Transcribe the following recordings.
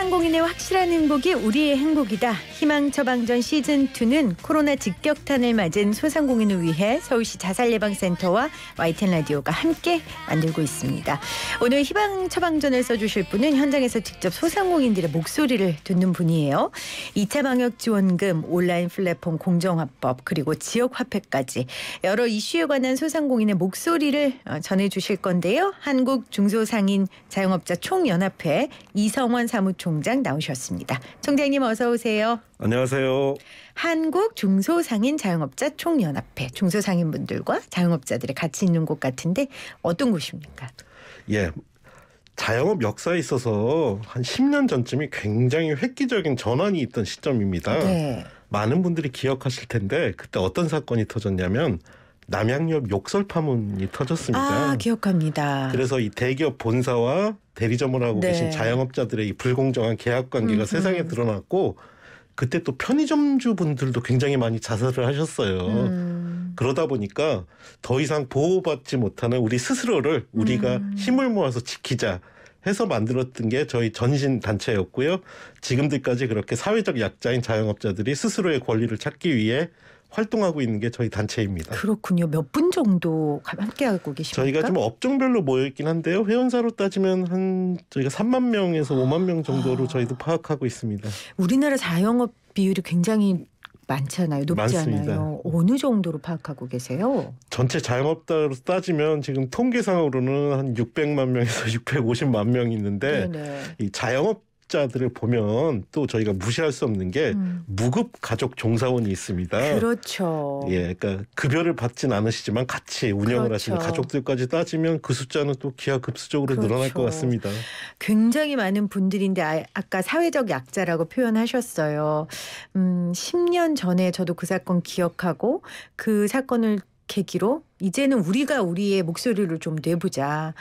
소상공인의 확실한 행복이 우리의 행복이다. 희망 처방전 시즌2는 코로나 직격탄을 맞은 소상공인을 위해 서울시 자살예방센터와 YTN 라디오가 함께 만들고 있습니다. 오늘 희망 처방전을 써주실 분은 현장에서 직접 소상공인들의 목소리를 듣는 분이에요. 2차 방역 지원금, 온라인 플랫폼 공정화법, 그리고 지역화폐까지 여러 이슈에 관한 소상공인의 목소리를 전해주실 건데요. 한국중소상인 자영업자 총연합회 이성원 사무총장 나오셨습니다. 총장님 어서 오세요. 안녕하세요. 한국중소상인 자영업자 총연합회, 중소상인분들과 자영업자들이 같이 있는 곳 같은데 어떤 곳입니까? 예, 자영업 역사에 있어서 한 10년 전쯤이 굉장히 획기적인 전환이 있던 시점입니다. 네. 많은 분들이 기억하실 텐데 그때 어떤 사건이 터졌냐면 남양유업 욕설 파문이 터졌습니다. 아, 기억합니다. 그래서 이 대기업 본사와 대리점을 하고 네. 계신 자영업자들의 이 불공정한 계약 관계가 세상에 드러났고 그때 또 편의점주 분들도 굉장히 많이 자살을 하셨어요. 그러다 보니까 더 이상 보호받지 못하는 우리 스스로를 우리가 힘을 모아서 지키자 해서 만들었던 게 저희 전신 단체였고요. 지금들까지 그렇게 사회적 약자인 자영업자들이 스스로의 권리를 찾기 위해 활동하고 있는 게 저희 단체입니다. 그렇군요. 몇 분 정도 함께하고 계십니까? 저희가 좀 업종별로 모여있긴 한데요. 회원사로 따지면 한 저희가 3만 명에서 5만 명 정도로 저희도 파악하고 있습니다. 우리나라 자영업 비율이 굉장히 많잖아요. 높지 많습니다. 않아요. 어느 정도로 파악하고 계세요? 전체 자영업자로 따지면 지금 통계상으로는 한 600만 명에서 650만 명이 있는데 네네. 이 자영업자들을 보면 또 저희가 무시할 수 없는 게 무급 가족 종사원이 있습니다. 그렇죠. 예, 그러니까 급여를 받진 않으시지만 같이 운영을 그렇죠. 하시는 가족들까지 따지면 그 숫자는 또 기하급수적으로 그렇죠. 늘어날 것 같습니다. 굉장히 많은 분들인데 아까 사회적 약자라고 표현하셨어요. 10년 전에 저도 그 사건 기억하고 그 사건을 계기로 이제는 우리가 우리의 목소리를 좀 내보자.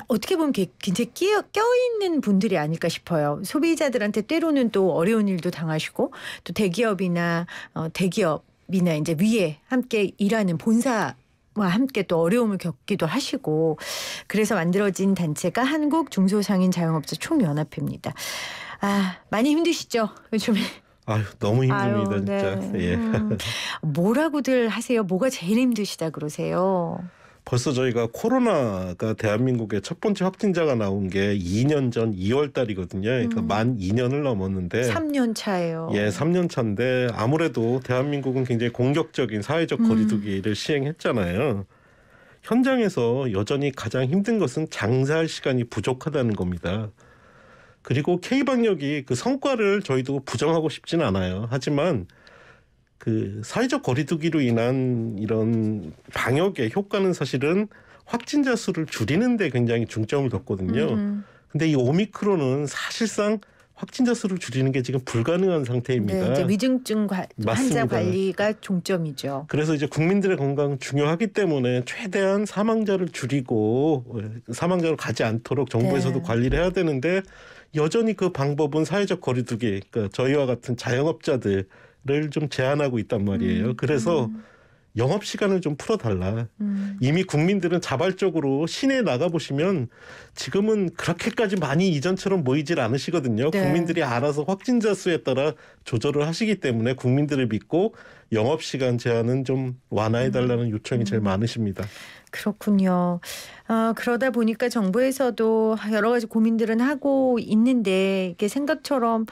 어떻게 보면 굉장히 껴있는 분들이 아닐까 싶어요. 소비자들한테 때로는 또 어려운 일도 당하시고 또 대기업이나 이제 위에 함께 일하는 본사 와 함께 또 어려움을 겪기도 하시고 그래서 만들어진 단체가 한국중소상인 자영업자 총연합회입니다. 아, 많이 힘드시죠? 요즘에. 아유, 너무 힘듭니다. 아유, 진짜. 네. 예. 뭐라고들 하세요? 뭐가 제일 힘드시다 그러세요? 벌써 저희가 코로나가 대한민국에 첫 번째 확진자가 나온 게 2년 전 2월 달이거든요. 그러니까 만 2년을 넘었는데 3년 차예요. 예, 3년 차인데 아무래도 대한민국은 굉장히 공격적인 사회적 거리두기를 시행했잖아요. 현장에서 여전히 가장 힘든 것은 장사할 시간이 부족하다는 겁니다. 그리고 K방역이 그 성과를 저희도 부정하고 싶지는 않아요. 하지만 그 사회적 거리두기로 인한 이런 방역의 효과는 사실은 확진자 수를 줄이는 데 굉장히 중점을 뒀거든요. 근데 이 오미크론은 사실상 확진자 수를 줄이는 게 지금 불가능한 상태입니다. 네, 이제 위중증 환자 맞습니다. 관리가 종점이죠. 그래서 이제 국민들의 건강 중요하기 때문에 최대한 사망자를 줄이고 사망자로 가지 않도록 정부에서도 네. 관리를 해야 되는데 여전히 그 방법은 사회적 거리두기, 그러니까 저희와 같은 자영업자들을 좀 제한하고 있단 말이에요. 그래서 영업시간을 좀 풀어달라. 이미 국민들은 자발적으로 시내에 나가보시면 지금은 그렇게까지 많이 이전처럼 모이질 않으시거든요. 네. 국민들이 알아서 확진자 수에 따라 조절을 하시기 때문에 국민들을 믿고 영업시간 제한은 좀 완화해달라는 요청이 제일 많으십니다. 그렇군요. 그러다 보니까 정부에서도 여러 가지 고민들은 하고 있는데 이게 생각처럼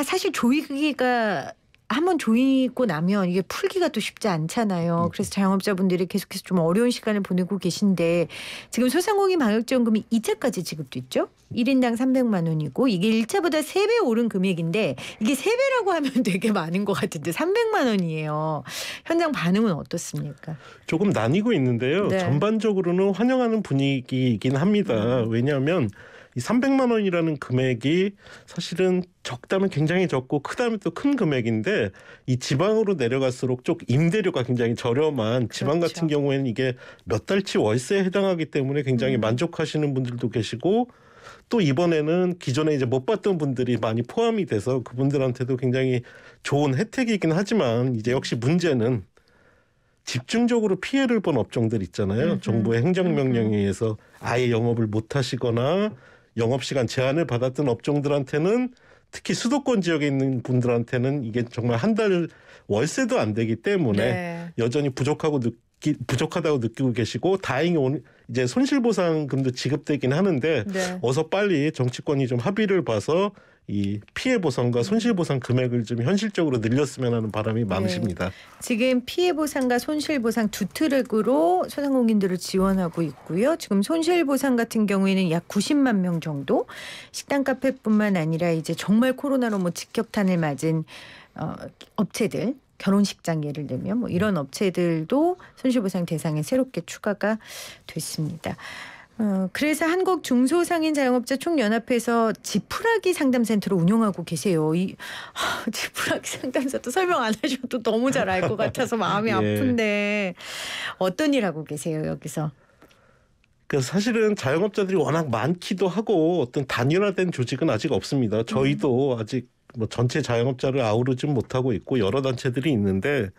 사실 조이기가 한번 조이고 나면 이게 풀기가 또 쉽지 않잖아요. 그래서 자영업자분들이 계속해서 좀 어려운 시간을 보내고 계신데 지금 소상공인 방역지원금이 2차까지 지급됐죠? 1인당 300만 원이고 이게 1차보다 3배 오른 금액인데 이게 3배라고 하면 되게 많은 것 같은데 300만 원이에요. 현장 반응은 어떻습니까? 조금 나뉘고 있는데요. 네. 전반적으로는 환영하는 분위기이긴 합니다. 왜냐하면 이 300만 원이라는 금액이 사실은 적다면 굉장히 적고 크다면 또 큰 금액인데 이 지방으로 내려갈수록 쪽 임대료가 굉장히 저렴한 지방 그렇죠. 같은 경우에는 이게 몇 달치 월세에 해당하기 때문에 굉장히 만족하시는 분들도 계시고 또 이번에는 기존에 이제 못 받던 분들이 많이 포함이 돼서 그분들한테도 굉장히 좋은 혜택이긴 하지만 이제 역시 문제는 집중적으로 피해를 본 업종들 있잖아요. 정부의 행정명령에 의해서 아예 영업을 못 하시거나 영업시간 제한을 받았던 업종들한테는 특히 수도권 지역에 있는 분들한테는 이게 정말 한 달 월세도 안 되기 때문에 네. 여전히 부족하다고 느끼고 계시고 다행히 이제 손실보상금도 지급되긴 하는데 네. 어서 빨리 정치권이 좀 합의를 봐서 이 피해 보상과 손실 보상 금액을 좀 현실적으로 늘렸으면 하는 바람이 많으십니다. 지금 피해 보상과 손실 보상 두 트랙으로 소상공인들을 지원하고 있고요. 지금 손실 보상 같은 경우에는 약 90만 명 정도, 식당 카페뿐만 아니라 이제 정말 코로나로 뭐 직격탄을 맞은 업체들, 결혼식장 예를 들면 뭐 이런 업체들도 손실보상 대상에 새롭게 추가가 됐습니다. 그래서 한국 중소상인 자영업자 총연합회에서 지푸라기 상담센터를 운영하고 계세요. 지푸라기 상담센터 설명 안 하셔도 너무 잘 알 것 같아서 마음이 예. 아픈데 어떤 일 하고 계세요 여기서? 사실은 자영업자들이 워낙 많기도 하고 어떤 단일화된 조직은 아직 없습니다. 저희도 아직 뭐 전체 자영업자를 아우르진 못하고 있고 여러 단체들이 있는데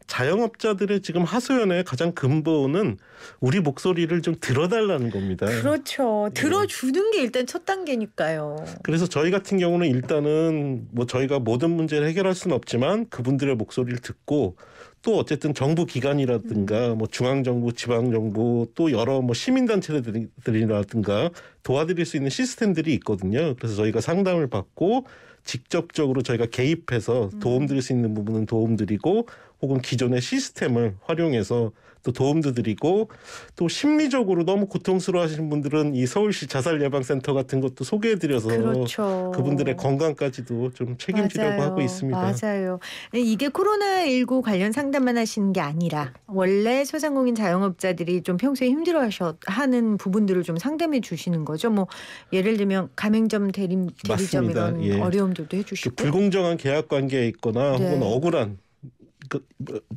자영업자들의 지금 하소연의 가장 근본은 우리 목소리를 좀 들어달라는 겁니다. 그렇죠. 들어주는 게 일단 첫 단계니까요. 그래서 저희 같은 경우는 일단은 뭐 저희가 모든 문제를 해결할 수는 없지만 그분들의 목소리를 듣고 또 어쨌든 정부 기관이라든가 뭐 중앙정부, 지방정부 또 여러 뭐 시민단체들이라든가 도와드릴 수 있는 시스템들이 있거든요. 그래서 저희가 상담을 받고 직접적으로 저희가 개입해서 도움드릴 수 있는 부분은 도움드리고 혹은 기존의 시스템을 활용해서 또 도움도 드리고 또 심리적으로 너무 고통스러워하시는 분들은 이 서울시 자살예방센터 같은 것도 소개해드려서 그렇죠. 그분들의 건강까지도 좀 책임지려고 맞아요. 하고 있습니다. 맞아요. 이게 코로나19 관련 상담만 하시는 게 아니라 원래 소상공인 자영업자들이 좀 평소에 힘들어하는 부분들을 좀 상담해 주시는 거죠. 뭐 예를 들면 가맹점, 대리점 맞습니다. 이런 예. 어려움들도 해주시고. 불공정한 계약 관계에 있거나 혹은 억울한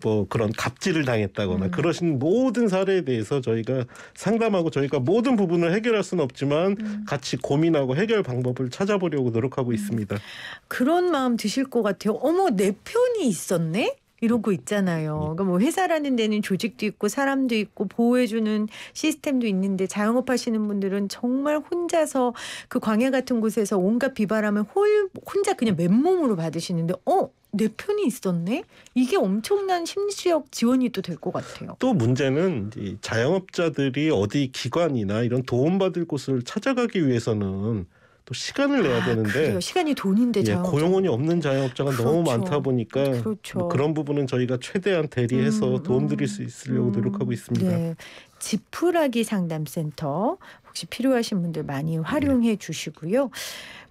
뭐 그런 갑질을 당했다거나 그러신 모든 사례에 대해서 저희가 상담하고 저희가 모든 부분을 해결할 수는 없지만 같이 고민하고 해결 방법을 찾아보려고 노력하고 있습니다. 그런 마음 드실 것 같아요. 어머 내 편이 있었네? 이러고 있잖아요. 그러니까 뭐 회사라는 데는 조직도 있고 사람도 있고 보호해주는 시스템도 있는데 자영업 하시는 분들은 정말 혼자서 그 광야 같은 곳에서 온갖 비바람을 혼자 그냥 맨몸으로 받으시는데 내 편이 있었네? 이게 엄청난 심리적 지원이 또 될 것 같아요. 또 문제는 이 자영업자들이 어디 기관이나 이런 도움받을 곳을 찾아가기 위해서는 또 시간을 내야 되는데 그래요. 시간이 돈인데 고용원이 없는 자영업자가 너무 그렇죠. 많다 보니까 그렇죠. 뭐 그런 부분은 저희가 최대한 대리해서 도움드릴 수 있으려고 노력하고 있습니다. 네. 지푸라기 상담센터 혹시 필요하신 분들 많이 활용해 주시고요.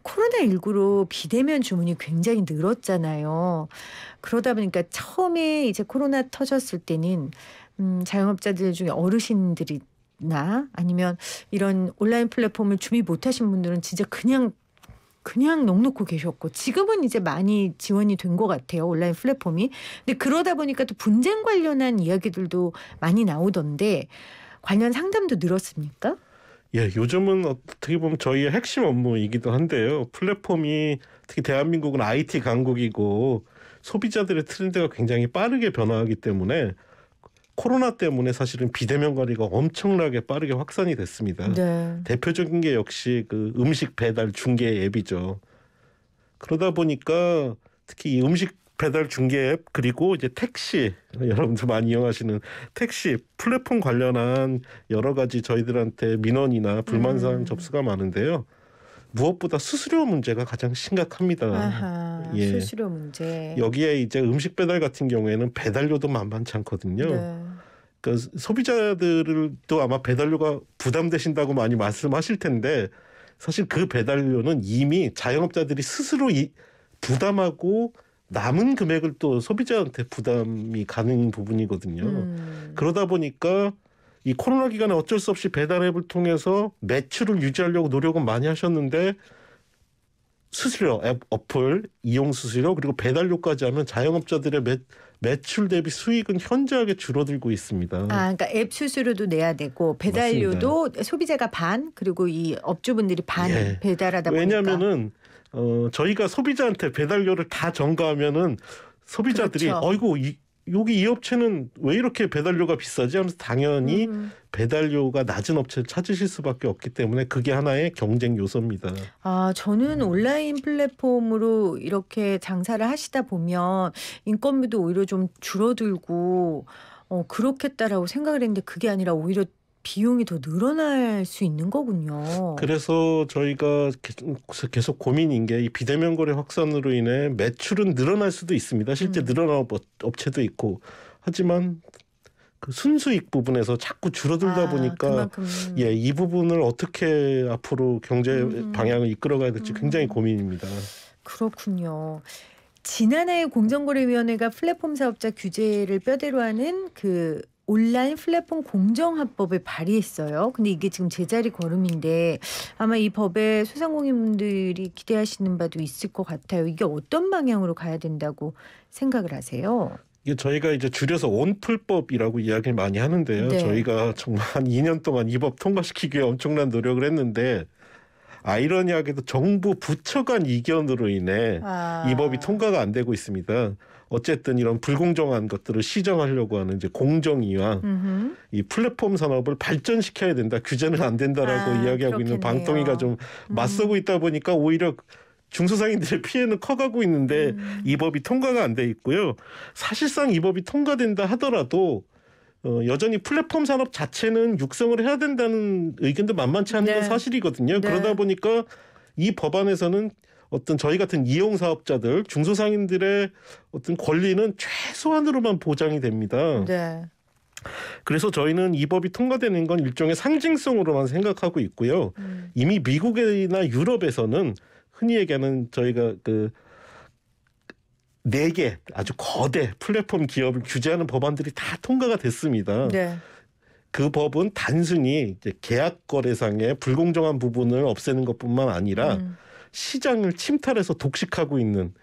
코로나19로 비대면 주문이 굉장히 늘었잖아요. 그러다 보니까 처음에 이제 코로나 터졌을 때는 자영업자들 중에 어르신들이나 아니면 이런 온라인 플랫폼을 준비 못하신 분들은 진짜 그냥 넋놓고 계셨고 지금은 이제 많이 지원이 된 것 같아요. 온라인 플랫폼이. 근데 그러다 보니까 또 분쟁 관련한 이야기들도 많이 나오던데 관련 상담도 늘었습니까? 예, 요즘은 어떻게 보면 저희의 핵심 업무이기도 한데요. 플랫폼이 특히 대한민국은 IT 강국이고 소비자들의 트렌드가 굉장히 빠르게 변화하기 때문에 코로나 때문에 사실은 비대면 거래가 엄청나게 빠르게 확산이 됐습니다. 네. 대표적인 게 역시 그 음식 배달 중개 앱이죠. 그러다 보니까 특히 이 음식 배달 중개 앱 그리고 이제 택시 여러분들 많이 이용하시는 택시 플랫폼 관련한 여러 가지 저희들한테 민원이나 불만사항 접수가 많은데요. 무엇보다 수수료 문제가 가장 심각합니다. 아하, 예. 수수료 문제. 여기에 이제 음식 배달 같은 경우에는 배달료도 만만치 않거든요. 네. 그러니까 소비자들도 아마 배달료가 부담되신다고 많이 말씀하실 텐데 사실 그 배달료는 이미 자영업자들이 스스로 부담하고 남은 금액을 또 소비자한테 부담이 가는 부분이거든요. 그러다 보니까 이 코로나 기간에 어쩔 수 없이 배달 앱을 통해서 매출을 유지하려고 노력은 많이 하셨는데 수수료, 앱 어플, 이용 수수료 그리고 배달료까지 하면 자영업자들의 매출 대비 수익은 현저하게 줄어들고 있습니다. 그러니까 앱 수수료도 내야 되고 배달료도 맞습니다. 소비자가 반 그리고 이 업주분들이 반 배달하다 보니까. 왜냐하면은 저희가 소비자한테 배달료를 다 전가하면은 소비자들이 그렇죠. 어이구 여기 이 업체는 왜 이렇게 배달료가 비싸지 하면서 당연히 배달료가 낮은 업체를 찾으실 수밖에 없기 때문에 그게 하나의 경쟁 요소입니다. 아, 저는 온라인 플랫폼으로 이렇게 장사를 하시다 보면 인건비도 오히려 좀 줄어들고 그렇겠다라고 생각을 했는데 그게 아니라 오히려 비용이 더 늘어날 수 있는 거군요. 그래서 저희가 계속 고민인 게 이 비대면 거래 확산으로 인해 매출은 늘어날 수도 있습니다. 실제 늘어나는 업체도 있고 하지만 그 순수익 부분에서 자꾸 줄어들다 보니까 그만큼. 예, 이 부분을 어떻게 앞으로 경제 방향을 이끌어가야 될지 굉장히 고민입니다. 그렇군요. 지난해 공정거래위원회가 플랫폼 사업자 규제를 뼈대로 하는 그 온라인 플랫폼 공정화법을 발의했어요. 근데 이게 지금 제자리 걸음인데 아마 이 법에 소상공인분들이 기대하시는 바도 있을 것 같아요. 이게 어떤 방향으로 가야 된다고 생각을 하세요? 이게 저희가 이제 줄여서 온풀법이라고 이야기를 많이 하는데요. 네. 저희가 정말 한 2년 동안 이 법 통과시키기 위해 엄청난 노력을 했는데 아이러니하게도 정부 부처 간 이견으로 인해 이 법이 통과가 안 되고 있습니다. 어쨌든 이런 불공정한 것들을 시정하려고 하는 이제 공정위와 이 플랫폼 산업을 발전시켜야 된다. 규제는 안 된다라고 이야기하고 그렇겠네요. 있는 방통위가 좀 맞서고 있다 보니까 오히려 중소상인들의 피해는 커가고 있는데 이 법이 통과가 안 돼 있고요. 사실상 이 법이 통과된다 하더라도 여전히 플랫폼 산업 자체는 육성을 해야 된다는 의견도 만만치 않은 건 사실이거든요. 네. 그러다 보니까 이 법안에서는 어떤 저희 같은 이용 사업자들, 중소상인들의 어떤 권리는 최소한으로만 보장이 됩니다. 네. 그래서 저희는 이 법이 통과되는 건 일종의 상징성으로만 생각하고 있고요. 이미 미국이나 유럽에서는 흔히 얘기하는 저희가 그 4개 아주 거대 플랫폼 기업을 규제하는 법안들이 다 통과가 됐습니다. 네. 그 법은 단순히 이제 계약 거래상의 불공정한 부분을 없애는 것뿐만 아니라 시장을 침탈해서 독식하고 있는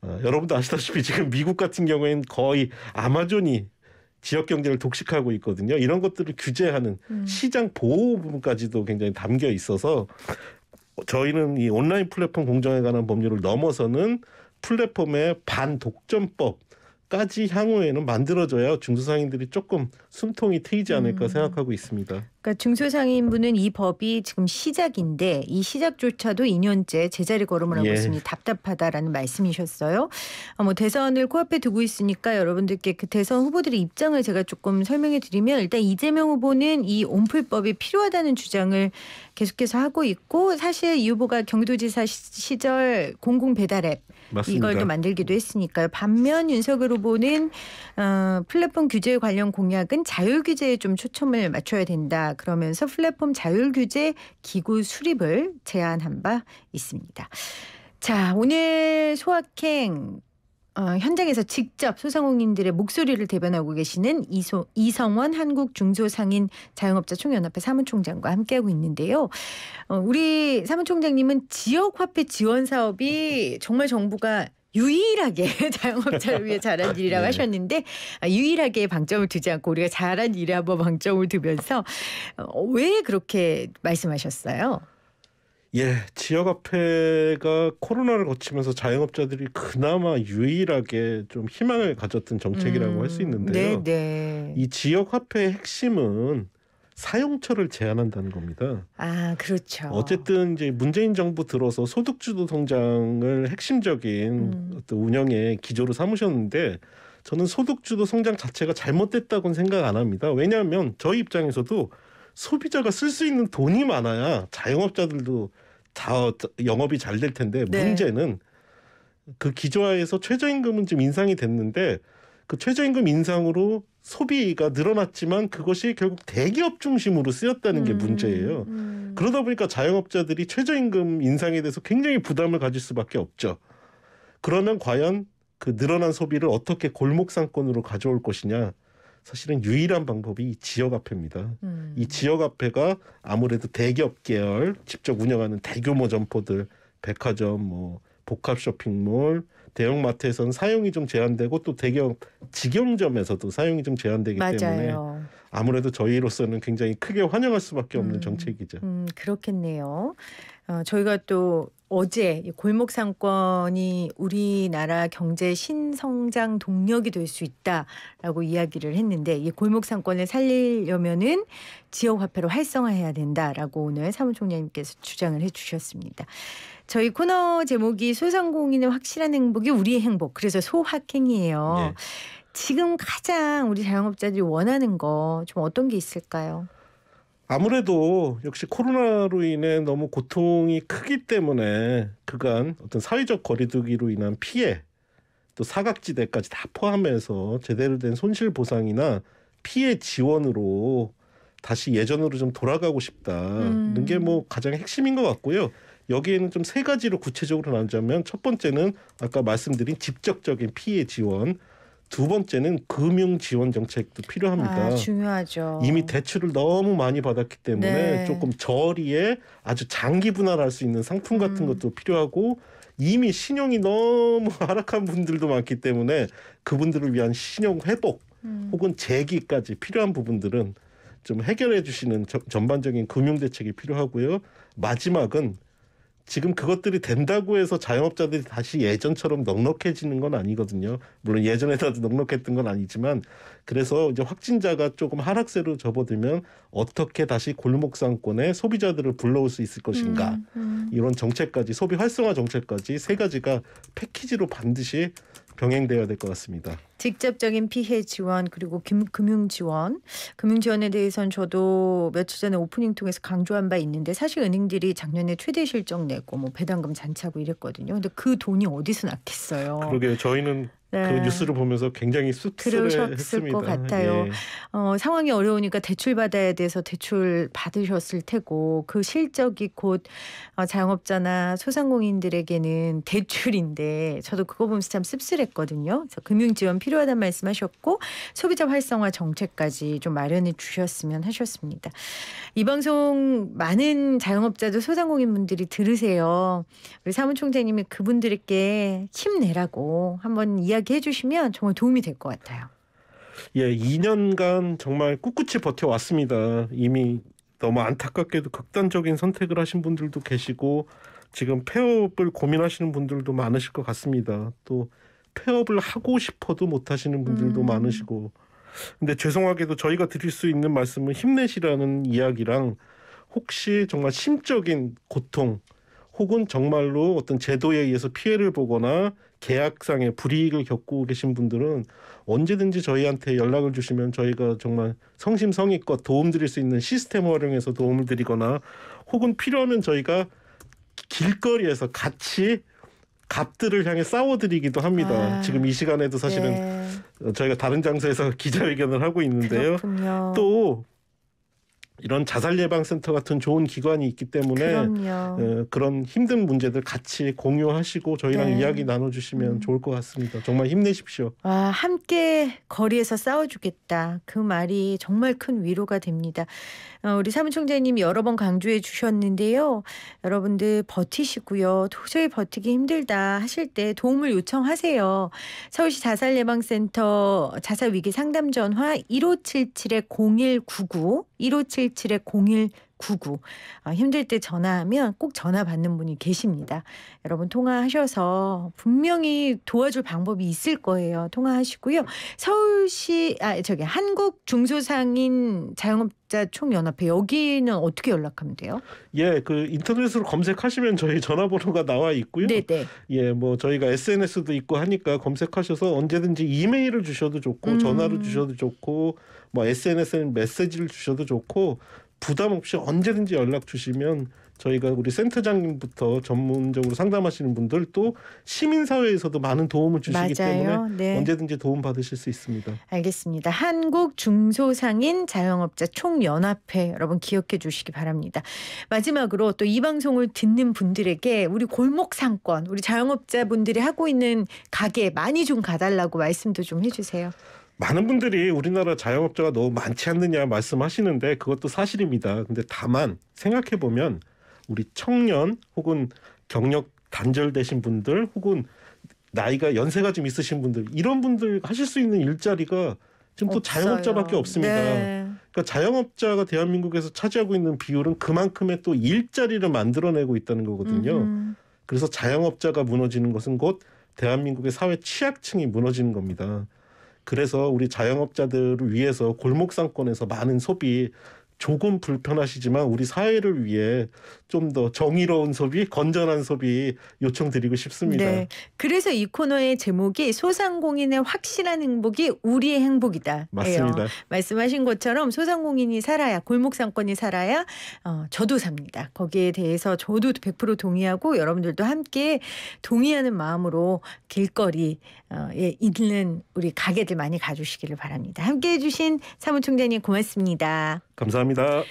여러분도 아시다시피 지금 미국 같은 경우에는 거의 아마존이 지역 경제를 독식하고 있거든요. 이런 것들을 규제하는 시장 보호 부분까지도 굉장히 담겨 있어서 저희는 이 온라인 플랫폼 공정에 관한 법률을 넘어서는 플랫폼의 반독점법까지 향후에는 만들어져야 중소상인들이 조금 숨통이 트이지 않을까 생각하고 있습니다. 그러니까 중소상인분은 이 법이 지금 시작인데 이 시작조차도 2년째 제자리 걸음을 하고 있으니 답답하다라는 말씀이셨어요. 뭐 대선을 코앞에 두고 있으니까 여러분들께 그 대선 후보들의 입장을 제가 조금 설명해 드리면 일단 이재명 후보는 이 온풀법이 필요하다는 주장을 계속해서 하고 있고 사실 이 후보가 경기도지사 시절 공공배달앱 맞습니다. 이걸 또 만들기도 했으니까요. 반면 윤석열 후보는 플랫폼 규제 관련 공약은 자율 규제에 좀 초점을 맞춰야 된다. 그러면서 플랫폼 자율 규제 기구 수립을 제안한 바 있습니다. 자, 오늘 소확행 현장에서 직접 소상공인들의 목소리를 대변하고 계시는 이성원 한국중소상인 자영업자 총연합회 사무총장과 함께하고 있는데요. 우리 사무총장님은 지역화폐 지원 사업이 정말 정부가 유일하게 자영업자를 위해 잘한 일이라고 하셨는데 유일하게 방점을 두지 않고 우리가 잘한 일에 한번 방점을 두면서 왜 그렇게 말씀하셨어요? 예, 지역화폐가 코로나를 거치면서 자영업자들이 그나마 유일하게 좀 희망을 가졌던 정책이라고 할 수 있는데요. 네. 이 지역화폐의 핵심은 사용처를 제한한다는 겁니다. 아, 그렇죠. 어쨌든 이제 문재인 정부 들어서 소득주도 성장을 핵심적인 어떤 운영의 기조로 삼으셨는데 저는 소득주도 성장 자체가 잘못됐다고는 생각 안 합니다. 왜냐하면 저희 입장에서도 소비자가 쓸 수 있는 돈이 많아야 자영업자들도 다 영업이 잘 될 텐데 문제는 그 기조하에서 최저임금은 좀 인상이 됐는데 그 최저임금 인상으로 소비가 늘어났지만 그것이 결국 대기업 중심으로 쓰였다는 게 문제예요. 그러다 보니까 자영업자들이 최저임금 인상에 대해서 굉장히 부담을 가질 수밖에 없죠. 그러면 과연 그 늘어난 소비를 어떻게 골목상권으로 가져올 것이냐. 사실은 유일한 방법이 이 지역화폐입니다. 이 지역화폐가 아무래도 대기업 계열 직접 운영하는 대규모 점포들, 백화점, 뭐 복합 쇼핑몰, 대형마트에서는 사용이 좀 제한되고 또 대기업 직영점에서도 사용이 좀 제한되기 때문에 아무래도 저희로서는 굉장히 크게 환영할 수밖에 없는 정책이죠. 그렇겠네요. 저희가 또 어제 이 골목 상권이 우리나라 경제 신성장 동력이 될 수 있다라고 이야기를 했는데 이 골목 상권을 살리려면은 지역 화폐로 활성화해야 된다라고 오늘 사무총장님께서 주장을 해주셨습니다. 저희 코너 제목이 소상공인의 확실한 행복이 우리의 행복. 그래서 소확행이에요. 예. 지금 가장 우리 자영업자들이 원하는 거 좀 어떤 게 있을까요? 아무래도 역시 코로나로 인해 너무 고통이 크기 때문에 그간 어떤 사회적 거리두기로 인한 피해 또 사각지대까지 다 포함해서 제대로 된 손실 보상이나 피해 지원으로 다시 예전으로 좀 돌아가고 싶다는 게 뭐 가장 핵심인 것 같고요. 여기에는 좀 세 가지로 구체적으로 나누자면 첫 번째는 아까 말씀드린 직접적인 피해 지원, 두 번째는 금융 지원 정책도 필요합니다. 중요하죠. 이미 대출을 너무 많이 받았기 때문에 네. 조금 저리에 아주 장기 분할할 수 있는 상품 같은 것도 필요하고 이미 신용이 너무 하락한 분들도 많기 때문에 그분들을 위한 신용 회복 혹은 재기까지 필요한 부분들은 좀 해결해 주시는 전반적인 금융 대책이 필요하고요. 마지막은 지금 그것들이 된다고 해서 자영업자들이 다시 예전처럼 넉넉해지는 건 아니거든요. 물론 예전에도 넉넉했던 건 아니지만 그래서 이제 확진자가 조금 하락세로 접어들면 어떻게 다시 골목상권에 소비자들을 불러올 수 있을 것인가. 이런 정책까지 소비 활성화 정책까지 세 가지가 패키지로 반드시 병행되어야 될 것 같습니다. 직접적인 피해 지원 그리고 금융 지원. 금융 지원에 대해서는 저도 며칠 전에 오프닝 통해서 강조한 바 있는데 사실 은행들이 작년에 최대 실적 내고 뭐 배당금 잔치하고 이랬거든요. 근데 그 돈이 어디서 났겠어요. 그러게요. 저희는 그 뉴스를 보면서 굉장히 그러셨을 씁쓸해했습니다. 것 같아요. 예. 상황이 어려우니까 대출 받아야 돼서 대출 받으셨을 테고 그 실적이 곧 자영업자나 소상공인들에게는 대출인데 저도 그거 보면서 참 씁쓸했거든요. 그래서 금융 지원 필요하다는 말씀하셨고 소비자 활성화 정책까지 좀 마련해 주셨으면 하셨습니다. 이 방송 많은 자영업자들 소상공인분들이 들으세요. 우리 사무총장님이 그분들께 힘내라고 한번 이야기해 주시면 정말 도움이 될 것 같아요. 예, 2년간 정말 꿋꿋이 버텨왔습니다. 이미 너무 안타깝게도 극단적인 선택을 하신 분들도 계시고 지금 폐업을 고민하시는 분들도 많으실 것 같습니다. 또 폐업을 하고 싶어도 못하시는 분들도 많으시고 근데 죄송하게도 저희가 드릴 수 있는 말씀은 힘내시라는 이야기랑 혹시 정말 심적인 고통 혹은 정말로 어떤 제도에 의해서 피해를 보거나 계약상의 불이익을 겪고 계신 분들은 언제든지 저희한테 연락을 주시면 저희가 정말 성심성의껏 도움드릴 수 있는 시스템을 활용해서 도움을 드리거나 혹은 필요하면 저희가 길거리에서 같이 갑들을 향해 싸워드리기도 합니다. 지금 이 시간에도 사실은 저희가 다른 장소에서 기자회견을 하고 있는데요. 그렇군요. 또 이런 자살예방센터 같은 좋은 기관이 있기 때문에 그런 힘든 문제들 같이 공유하시고 저희랑 이야기 나눠주시면 좋을 것 같습니다. 정말 힘내십시오. 함께 거리에서 싸워주겠다. 그 말이 정말 큰 위로가 됩니다. 우리 사무총장님이 여러 번 강조해 주셨는데요. 여러분들 버티시고요. 도저히 버티기 힘들다 하실 때 도움을 요청하세요. 서울시 자살예방센터 자살위기 상담 전화 1577-0199 1577-0199 힘들 때 전화하면 꼭 전화 받는 분이 계십니다. 여러분 통화하셔서 분명히 도와줄 방법이 있을 거예요. 통화하시고요. 서울시 한국 중소상인 자영업자 총연합회 여기는 어떻게 연락하면 돼요? 예, 그 인터넷으로 검색하시면 저희 전화번호가 나와 있고요. 네네. 예, 뭐 저희가 SNS도 있고 하니까 검색하셔서 언제든지 이메일을 주셔도 좋고 전화를 주셔도 좋고 뭐 SNS에 메시지를 주셔도 좋고 부담 없이 언제든지 연락 주시면 저희가 우리 센터장님부터 전문적으로 상담하시는 분들 또 시민사회에서도 많은 도움을 주시기 때문에 언제든지 도움 받으실 수 있습니다. 알겠습니다. 한국 중소상인 자영업자 총연합회 여러분 기억해 주시기 바랍니다. 마지막으로 또 이 방송을 듣는 분들에게 우리 골목상권 우리 자영업자분들이 하고 있는 가게 많이 좀 가달라고 말씀도 좀 해주세요. 많은 분들이 우리나라 자영업자가 너무 많지 않느냐 말씀하시는데 그것도 사실입니다. 근데 다만 생각해보면 우리 청년 혹은 경력 단절되신 분들 혹은 나이가 연세가 좀 있으신 분들 이런 분들 하실 수 있는 일자리가 지금 또 자영업자밖에 없습니다. 그러니까 자영업자가 대한민국에서 차지하고 있는 비율은 그만큼의 또 일자리를 만들어내고 있다는 거거든요. 그래서 자영업자가 무너지는 것은 곧 대한민국의 사회 취약층이 무너지는 겁니다. 그래서 우리 자영업자들을 위해서 골목 상권에서 많은 소비, 조금 불편하시지만 우리 사회를 위해 좀 더 정의로운 소비, 건전한 소비 요청드리고 싶습니다. 네. 그래서 이 코너의 제목이 소상공인의 확실한 행복이 우리의 행복이다. 맞습니다. 말씀하신 것처럼 소상공인이 살아야, 골목 상권이 살아야 저도 삽니다. 거기에 대해서 저도 100% 동의하고 여러분들도 함께 동의하는 마음으로 길거리에 있는 우리 가게들 많이 가주시기를 바랍니다. 함께해 주신 사무총장님 고맙습니다. 감사합니다.